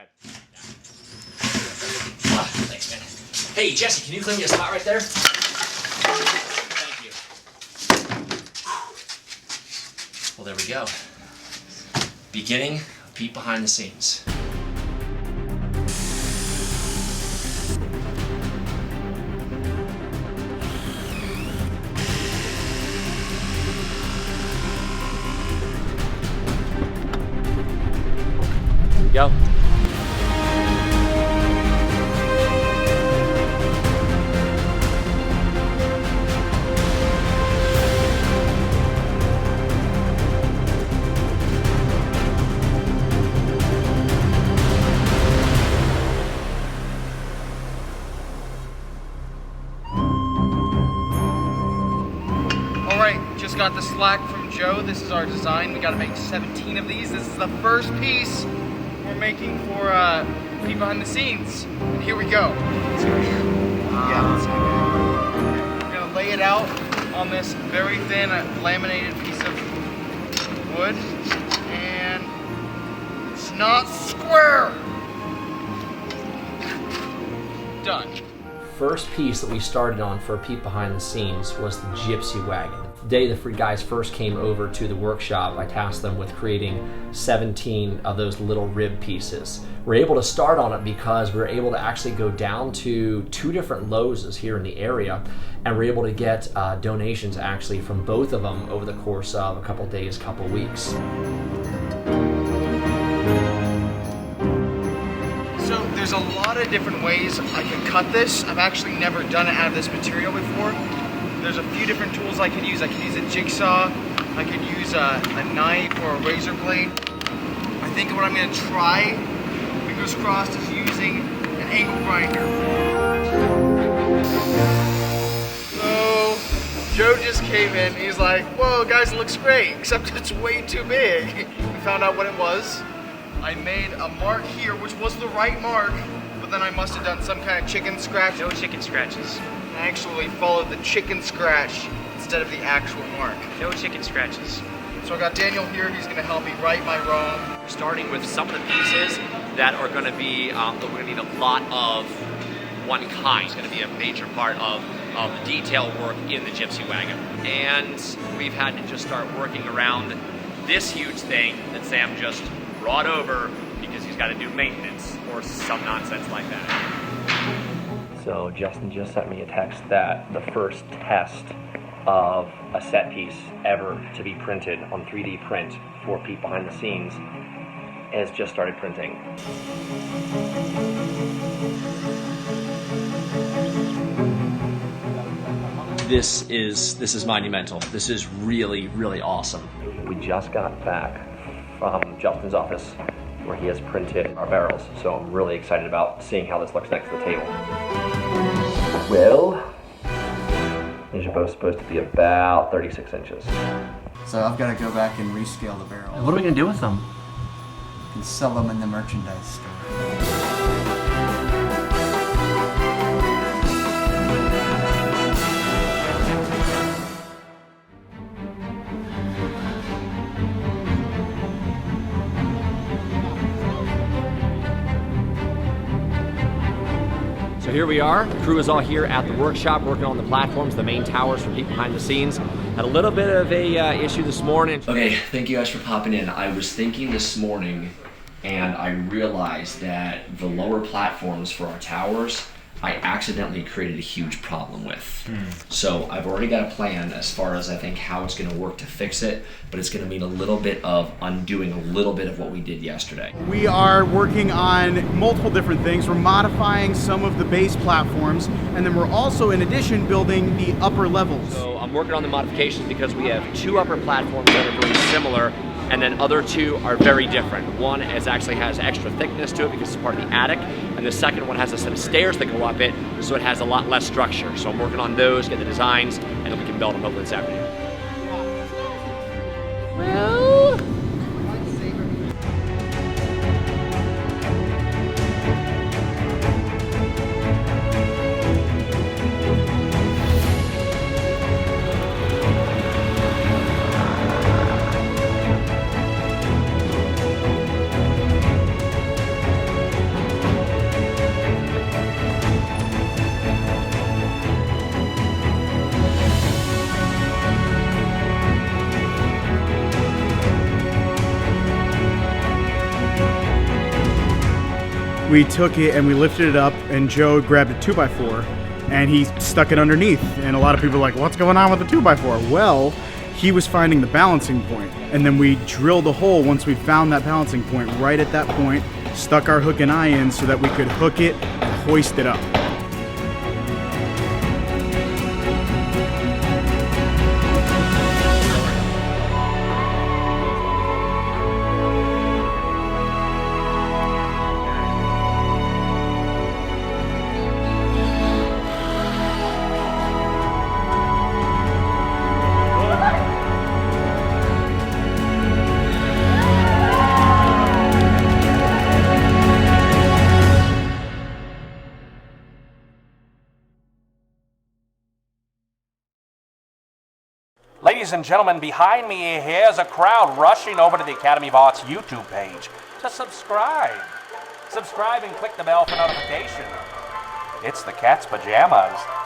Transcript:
ahead. Thanks, man. Hey, Jesse, can you clean me a spot right there? Thank you. Well, there we go. Beginning of Peep Behind the Scenes. Go. Alright, just got the slack from Joe. This is our design. We gotta make 17 of these. This is the first piece we're making for Peep Behind the Scenes. And here we go. We're gonna lay it out on this very thin laminated piece of wood. And it's not square! Done. First piece that we started on for Peep Behind the Scenes was the gypsy wagon. The day the guys first came over to the workshop, I tasked them with creating 17 of those little rib pieces. We're able to start on it because we're able to actually go down to 2 different Lowe's here in the area, and we're able to get donations actually from both of them over the course of a couple days, couple weeks. So there's a lot of different ways I can cut this. I've actually never done it out of this material before. There's a few different tools I can use. I can use a jigsaw, I could use a knife or a razor blade. I think what I'm gonna try, fingers crossed, is using an angle grinder. So Joe just came in, he's like, whoa guys, it looks great, except it's way too big. We found out what it was. I made a mark here, which was the right mark, but then I must have done some kind of chicken scratch. No chicken scratches. I actually followed the chicken scratch instead of the actual mark. No chicken scratches. So I got Daniel here, he's gonna help me right my wrong. We're starting with some of the pieces that are going to be, that we're going to need a lot of one kind. It's going to be a major part of the detail work in the gypsy wagon. And we've had to just start working around this huge thing that Sam just brought over because he's got to do maintenance or some nonsense like that. So Justin just sent me a text that the first test of a set piece ever to be printed on 3D print for Peep Behind the Scenes has just started printing. This is monumental. This is really, really awesome. We just got back from Justin's office where he has printed our barrels, so I'm really excited about seeing how this looks next to the table. Well, these are both supposed to be about 36 inches. So I've got to go back and rescale the barrel. What are we going to do with them? You can sell them in the merchandise store. So here we are, the crew is all here at the workshop working on the platforms, the main towers for Peep Behind the Scenes. Had a little bit of a issue this morning. Okay, thank you guys for popping in. I was thinking this morning and I realized that the lower platforms for our towers, I accidentally created a huge problem with. So I've already got a plan as far as I think how it's gonna work to fix it, but it's gonna mean a little bit of undoing a little bit of what we did yesterday. We are working on multiple different things. We're modifying some of the base platforms, and then we're also, in addition, building the upper levels. So I'm working on the modifications because we have 2 upper platforms that are very similar, and then other 2 are very different. One actually has extra thickness to it because it's part of the attic, and the second one has a set of stairs that go up it, so it has a lot less structure. So I'm working on those, get the designs, and then we can build them hopefully this afternoon. Well, we took it and we lifted it up, and Joe grabbed a 2x4 and he stuck it underneath. And a lot of people are like, what's going on with the 2x4? Well, he was finding the balancing point, and then we drilled a hole once we found that balancing point. Right at that point, stuck our hook and eye in so that we could hook it and hoist it up. Ladies and gentlemen, behind me here's a crowd rushing over to the Academy of Arts YouTube page to subscribe. Subscribe and click the bell for notification. It's the cat's pajamas.